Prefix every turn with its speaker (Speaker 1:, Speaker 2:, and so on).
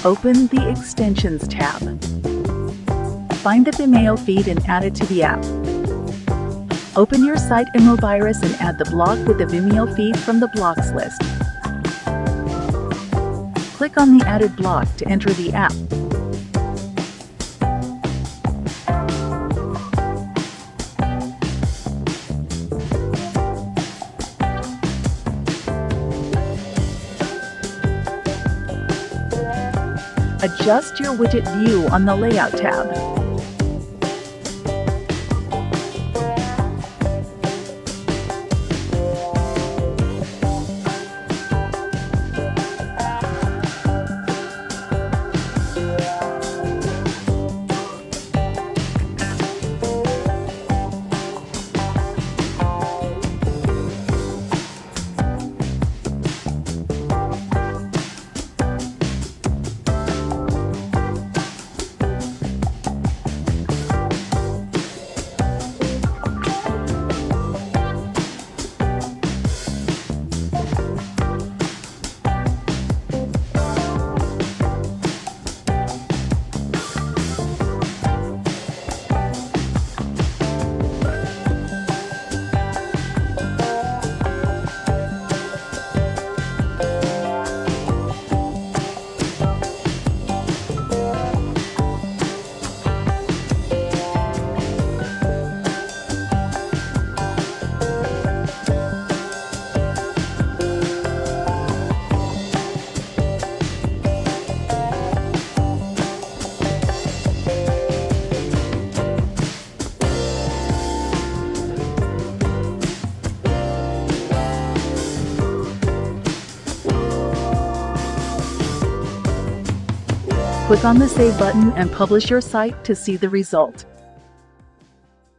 Speaker 1: Open the Extensions tab. Find the Vimeo feed and add it to the app. Open your site in Mobirise and add the blog with the Vimeo feed from the blogs list. Click on the added blog to enter the app. Adjust your widget view on the Layout tab. Click on the Save button and publish your site to see the result.